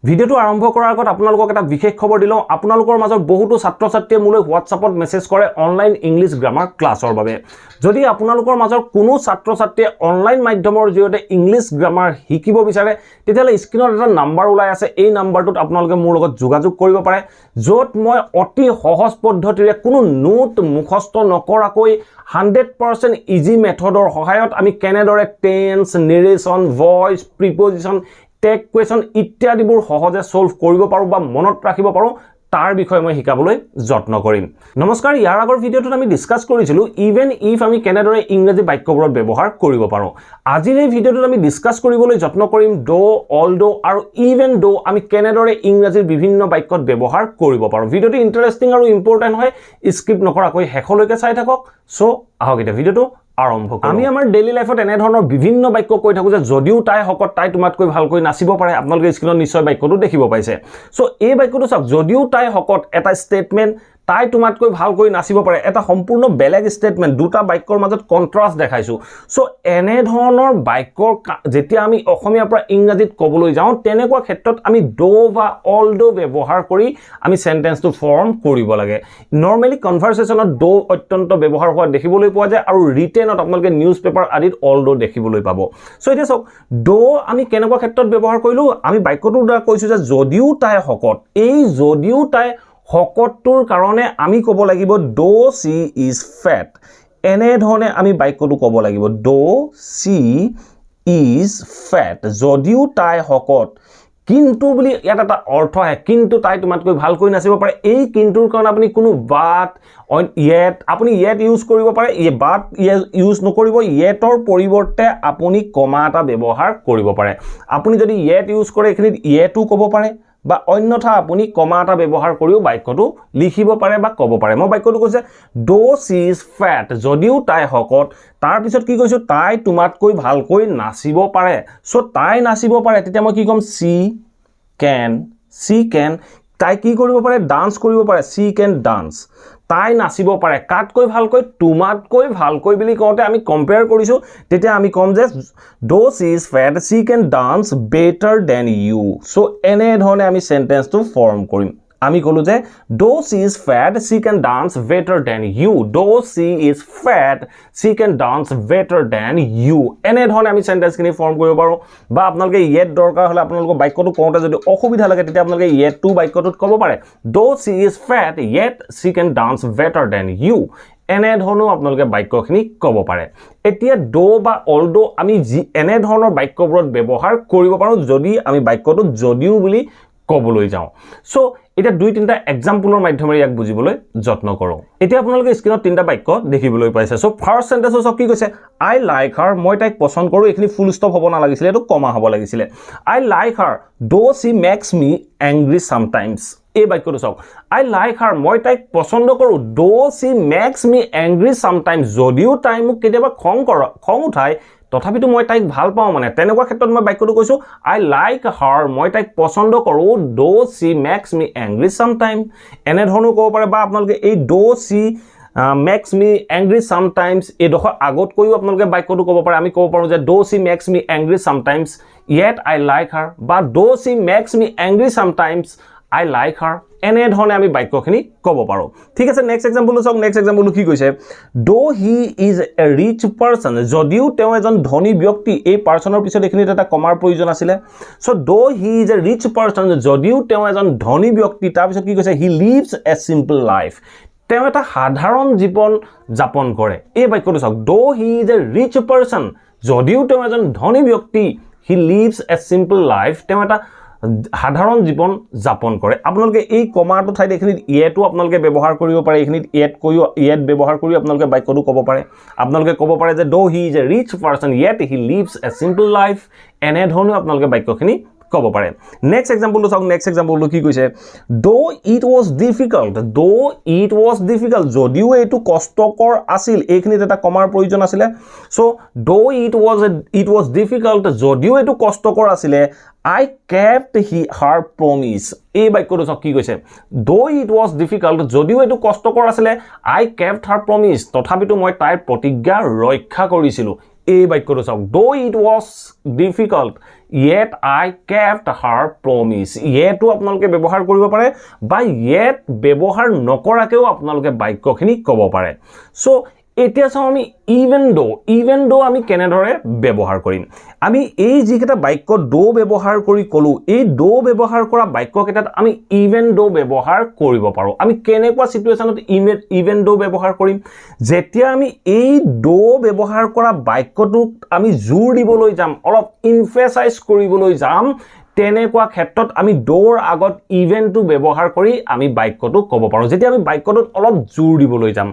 ভিডিওটো আৰম্ভ কৰাৰ আগত আপোনালোকক এটা বিশেষ খবৰ দিলোঁ আপোনালোকৰ মাজৰ বহুতো ছাত্ৰ ছাত্ৰীয়ে মোলৈ হোৱাটছআপত মেছেজ কৰে অনলাইন ইংলিছ গ্ৰামাৰ ক্লাছৰ বাবে যদি আপোনালোকৰ মাজৰ কোনো ছাত্ৰ ছাত্ৰীয়ে অনলাইন মাধ্যমৰ জৰিয়তে ইংলিছ গ্ৰামাৰ শিকিব বিচাৰে তেতিয়াহ'লে স্ক্ৰীনত এটা নাম্বাৰ ওলাই আছে এই নাম্বাৰটোত আপোনালোকে মোৰ লগত যোগাযোগ কৰিব পাৰে য'ত মই অতি সহজ পদ্ধতিৰে কোনো নোট মুখস্থ নকৰাকৈ 100% ইজি মেথডৰ সহায়ত আমি কেনেদৰে tense narration voice preposition tag question ইত্যাদিবোৰ সহজে সলভ কৰিব পাৰো বা মনত ৰাখিব পাৰো তাৰ বিষয়ে মই শিকাবলৈ যত্ন কৰিম নমস্কাৰ ইয়াৰ আগৰ ভিডিওটোত আমি ডিসকাস কৰিছিলো ইভেন ইফ আমি কেনেদৰে ইংৰাজী বাক্যবোৰত ব্যৱহাৰ কৰিব পাৰো আজিৰ এই ভিডিওটোত আমি ডিসকাস কৰিবলৈ যত্ন কৰিম ডো অলদো আৰু ইভেন ডো আমি কেনেদৰে ইংৰাজীৰ বিভিন্ন বাক্যত ব্যৱহাৰ কৰিব পাৰো ভিডিওটো ইন্টাৰেষ্টিং আৰু ইম্পৰ্টেন্ট হয় স্কিপ নকৰাকৈ শেষলৈকে চাই থাকক সো আহক এটা ভিডিওটো আৰম্ভ কৰো আমি আমাৰ ডেইলি লাইফত এনে ধৰণৰ বিভিন্ন বাক্য কৈ থাকো যে যদিও তাই হকত তাই তোমাতকৈ ভালকৈ নাচিব পাৰে আপোনালোকে স্ক্ৰীনত নিশ্চয় বাক্যটো দেখিব পাইছে সো এই বাক্যটো চাওক যদিও তাই হকত এটা স্টেটমেন্ট তাই তোমাতকৈ ভালকৈ নাচিব পাৰে এটা সম্পূৰ্ণ বেলেগ স্টেটমেন্ট দুটা বাক্যৰ মাজত কন্ট্ৰাষ্ট দেখাইছো সো এনে ধৰণৰ বাক্যৰ যেতিয়া আমি অসমীয়াৰ পৰা ইংৰাজীত ক'বলৈ যাওঁ তেনেকুৱা ক্ষেত্ৰত আমি ডো বা অলদো ব্যৱহাৰ কৰি আমি সেন্টেন্সটো ফৰ্ম কৰিব লাগে নৰমালি কনভাৰসেচনত ডো অত্যন্ত ব্যৱহাৰ হোৱা দেখিবলৈ পোৱা যায় আৰু ৰিটেনত আপোনালোকে নিউজ পেপাৰ আদিত অলদো দেখিবলৈ পাব সো এতিয়া চাওক ডো আমি কেনেকুৱা ক্ষেত্ৰত ব্যৱহাৰ কৰিলো আমি বাক্যটোৰ দ্বাৰা কৈছো যে যদিও তাই হকত এই যদিও তাই হকতটোৰ কাৰণে আমি ক'ব লাগিব ডো সি ইজ ফেট এনে ধৰণে আমি বাক্যটো ক'ব লাগিব ডো সি ইজ ফেট যদিও তাই হকত কিন্তু বুলি ইয়াত এটা অৰ্থ আছে কিন্তু তাই তোমাতকৈ ভালকৈ নাচিব পাৰে এই কিন্তুৰ কাৰণে আপুনি কোনো বাট yet আপুনি yet ইউজ কৰিব পাৰে বাট ইউজ নকৰিব yetৰ পৰিৱৰ্তে আপুনি কমা এটা ব্যৱহাৰ কৰিব পাৰে আপুনি যদি yet ইউজ কৰে এখিনিত yetu ক'ব পাৰে বা অন্যথা আপুনি কমা এটা ব্যৱহাৰ কৰিও বাক্যটো লিখিব পাৰে বা ক'ব পাৰে মই বাক্যটো কৈছে ডো সি ইজ ফেট যদিও তাই হকত তাৰ পিছত কি কৈছো তাই তোমাতকৈ ভালকৈ নাচিব পাৰে সো তাই নাচিব পাৰে তেতিয়া মই কি ক'ম সি কেন তাই কি কৰিব পাৰে ডান্স কৰিব পাৰে সি কেন ডান্স তাই নাচিব পাৰে কাটকৈ ভালকৈ তোমাতকৈ ভালকৈ বুলি কওঁতে আমি কম্পেয়াৰ কৰিছো তেতিয়া আমি কম যে though she is fat she can dance better than you so এনে ধৰণে আমি সেন্টেন্সটো ফৰ্ম কৰিম আমি কলো যে though she is fat she can dance better than you though she is fat she can dance better than you এনে ধৰণে আমি সেন্টেন্সখিনি ফৰ্ম কৰিব পাৰো বা আপোনালোকে yet দৰকাৰ হলে আপোনালোকৰ বাক্যটো কওঁতে যদি অসুবিধা লাগে তেতিয়া আপোনালোকে yet টু বাক্যটোত ক'ব পাৰে though she is fat yet she can dance better than you এনে ধৰণৰ আপোনালোকে বাক্যখিনি ক'ব পাৰে এতিয়া ডো বা অলদো আমি এনে ধৰণৰ বাক্যবোৰত ব্যৱহাৰ কৰিব পাৰো যদি আমি বাক্যটো যদিও বুলি ক'বলৈ যাওঁ সো এটা দুই তিনটা এক্সাম্পলৰ মাধ্যমেৰে ইয়াক বুজিবলৈ যত্ন কৰো এতিয়া আপোনালোকে স্ক্ৰীনত তিনটা বাক্য দেখিবলৈ পাইছে সো ফাৰ্স্ট সেন্টেন্স সব কি কৈছে আই লাইক হাৰ মই তাইক পছন্দ কৰো এখিনি ফুল ষ্টপ হ'ব না লাগিছিল এটো কমা হ'ব লাগিছিল I like her though she makes me angry sometimes এই বাক্যটো চাওক আই লাইক হাৰ মই তাইক পছন্দ কৰো though she makes me angry sometimes যদিও তাই মোক কেতিয়াবা খং উঠায় তথাপিতো মই তাইক ভাল পাওঁ মানে তেনেকুৱা ক্ষেত্ৰত মই বাক্যটো কৈছো আই লাইক হাৰ মই তাইক পছন্দ কৰো though she makes me angry sometime এনে ধৰণৰ ক'ব পাৰে বা আপোনালোকে এই though she makes me angry sometimes এই দখৰ আগত কৈও আপোনালোকে বাক্যটো ক'ব পাৰে আমি ক'ব পাৰো যে though she makes me angry sometimes yet I like her বা though she makes me angry sometimes I like her এনে ধৰণে আমি বাক্যখিনি ক'ব পাৰো ঠিক আছে নেক্সট এক্সাম্পল চাওক নেক্সট এক্সাম্পল কি কৈছে though he is a rich person যদিও তেওঁ এজন ধনী ব্যক্তি এই পাৰসনৰ পিছত এখিনিত এটা কমাৰ প্ৰয়োজন আছিল so though he is a rich person যদিও তেওঁ এজন ধনী ব্যক্তি তাৰ পিছত কি কৈছে he lives a simple life তেওঁ এটা সাধাৰণ জীৱন যাপন কৰে এই বাক্যটো চাওক though he is a rich person যদিও তেওঁ এজন ধনী ব্যক্তি he lives a simple life তেওঁ এটা সাধাৰণ জীৱন যাপন কৰে আপোনালোকে এই কমাটো ঠাইত এখিনিত yetu আপোনালোকে ব্যৱহাৰ কৰিব পাৰে এখিনিত yet ব্যৱহাৰ কৰি আপোনালোকে বাক্যটো ক'ব পাৰে আপোনালোকে ক'ব পাৰে যে though he is a rich person yet he lives a simple life এনে ধৰণৰ আপোনালোকে বাক্যখিনি ক'ব পাৰে নেক্সট এক্সাম্পলটো চাওক নেক্সট এক্সাম্পলটো কি কৈছে দো ইট ওয়াজ ডিফিকাল্ট যদিও এটো কষ্টকৰ আছিল এইখিনিত এটা কমাৰ প্ৰয়োজন আছিল so though it was difficult যদিও এটো কষ্টকৰ আছিল I kept her promise এই বাক্যটো চাওক কি কৈছে দো ইট ওয়াজ ডিফিকাল্ট যদিও এটো কষ্টকৰ আছিল I kept her promise তথাপিতো মই তাইৰ প্ৰতিজ্ঞা ৰক্ষা কৰিছিলো এই বাক্যটো চাওক though it was difficult yet I kept her promise yetটো আপোনালোকে ব্যৱহাৰ কৰিব পাৰে বা yet ব্যৱহাৰ নকৰাকেও আপোনালোকে বাক্যখিনি ক'ব পাৰে সো এতিয়া চাও আমি even though আমি কেনেদৰে ব্যৱহাৰ কৰিম আমি এই যিকেইটা বাক্য do ব্যৱহাৰ কৰি কলো এই do ব্যৱহাৰ কৰা বাক্যকেইটাত আমি even though ব্যৱহাৰ কৰিব পাৰো আমি কেনেকুৱা সিচুৱেচনত even though ব্যৱহাৰ কৰিম যেতিয়া আমি এই do ব্যৱহাৰ কৰা বাক্যটোক আমি জোৰ দিবলৈ যাম অলপ emphasize কৰিবলৈ যাম তেনেকুৱা ক্ষেত্ৰত আমি doৰ আগত even টো ব্যৱহাৰ কৰি আমি বাক্যটো ক'ব পাৰো যেতিয়া আমি বাক্যটোত অলপ জোৰ দিবলৈ যাম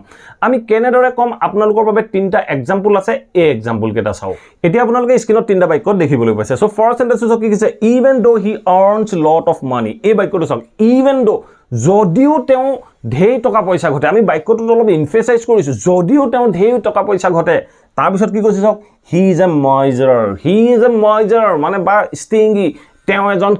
আমি কেনেদৰে কম আপোনালোকৰ বাবে তিনটা এক্সাম্পল আছে এই এক্সাম্পল কেইটা চাও এতিয়া আপোনালোকে স্ক্ৰিনত তিনটা বাক্য দেখিবলৈ পাইছে সো ফাৰ্স্ট সেন্টেন্সটো কি কৈছে even though he earns lot of money এই বাক্যটো চাওক even though যদিও তেওঁ ঢেৰ টকা পইচা ঘটে আমি বাক্যটোত অলপ এমফেসাইজ কৰিছো যদিও তেওঁ ঢেৰ টকা পইচা ঘটে তাৰ পিছত কি কৈছে চাওক he is a miser মানে বা stingy তেওঁ এজন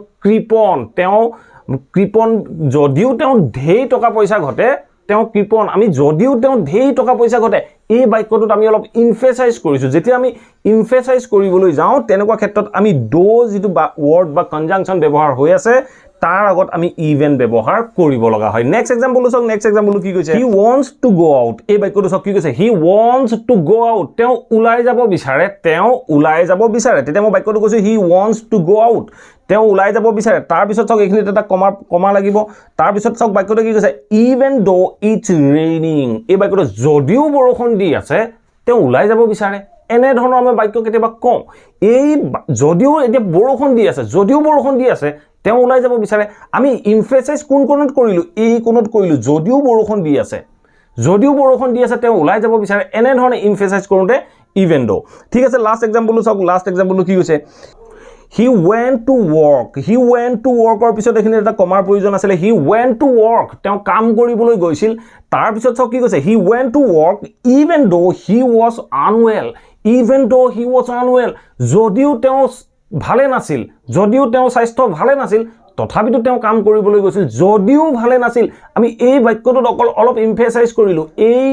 কৃপন যদিও তেওঁ ঢেৰ টকা পইচা ঘটে তেওঁ কৃপন আমি যদিও তেওঁ ঢেৰ টকা পইচা ঘটে এই বাক্যটোত আমি অলপ এমফেসাইজ কৰিছো যেতিয়া আমি এমফেসাইজ কৰিবলৈ যাওঁ তেনেকুৱা ক্ষেত্ৰত আমি do যিটো ওয়াৰ্ড বা কনজাংশন ব্যৱহাৰ হৈ আছে তাৰ আগত আমি even ব্যৱহাৰ কৰিব লগা হয় নেক্সট এক্সাম্পল চাওক নেক্সট এক্সাম্পল কি কৈছে he wants to go out এই বাক্যটো চাওক কি কৈছে he wants to go out তেওঁ উলাই যাব বিচাৰে তেতিয়া মই বাক্যটো কৈছো he wants to go out তেওঁ উলাই যাব বিচাৰে তাৰ পিছত চাওক এখিনিত এটা কমা লাগিব তাৰ পিছত চাওক বাক্যটো কি কৈছে even though it's raining এই বাক্যটো যদিও বৰষুণ দি আছে তেওঁ উলাই যাব বিচাৰে এনে ধৰণৰ আমি বাক্য কেতিয়াবা কওঁ এই যদিও এতিয়া বৰষুণ দি আছে তেওঁ উলাই যাব বিচাৰে আমি এমফেসাইজ কোন কোনত কৰিলো এই কোনত কৰিলো যদিও বৰষুণ দি আছে তেওঁ উলাই যাব বিচাৰে এনে ধৰণে এমফেসাইজ কৰোতে even though ঠিক আছে লাষ্ট এক্সাম্পলটো চাওক লাষ্ট এক্সাম্পলটো কি কৈছে he went to work অৰ পিছত এখিনি এটা কমাৰ প্ৰয়োজন আছিল he went to work তেওঁ কাম কৰিবলৈ গৈছিল তাৰ পিছত চাওক কি কৈছে he went to work even though he was unwell যদিও তেওঁ ভালে নাছিল যদিও তেওঁ স্বাস্থ্য ভালে নাছিল তথাপিতো তেওঁ কাম কৰিবলৈ গৈছিল যদিও ভালে নাছিল আমি এই বাক্যটোত অলপ এমফেসাইজ কৰিলো এই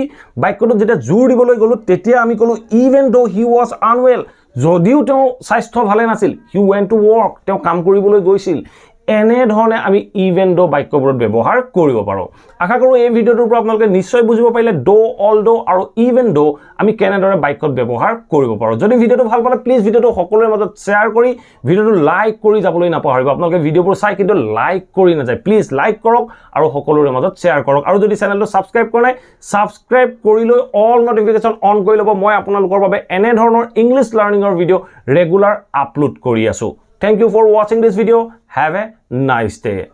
বাক্যটোত যেতিয়া জোৰ দিবলৈ গলো তেতিয়া আমি কলো even though he was unwell যদিও তেওঁ স্বাস্থ্য ভালে নাছিল he went to work তেওঁ কাম কৰিবলৈ গৈছিল এনে ধৰণে আমি even though বাক্যবোৰত ব্যৱহাৰ কৰিব পাৰো আশা কৰো এই ভিডিওটোৰ পৰা আপোনালোকে নিশ্চয় বুজিব পাৰিলে do although আৰু even though আমি কেনেদৰে বাক্যত ব্যৱহাৰ কৰিব পাৰো যদি ভিডিওটো ভাল পালে প্লিজ ভিডিওটো সকলোৰে মাজত শেয়াৰ কৰি ভিডিওটো লাইক কৰি যাবলৈ নাপাহৰিব আপোনালোকে ভিডিওবোৰ চাই কিন্তু লাইক কৰি নাযায় প্লিজ লাইক কৰক আৰু সকলোৰে মাজত শেয়াৰ কৰক আৰু যদি চেনেলটো সাবস্ক্ৰাইব কৰা নাই সাবস্ক্ৰাইব কৰি লৈ অল নটিফিকেশন অন কৰি ল'ব মই আপোনালোকৰ বাবে এনে ধৰণৰ ইংলিশ লাৰ্নিংৰ ভিডিও ৰেগুলাৰ আপলোড কৰি আছো Thank you for watching this video. Have a nice day.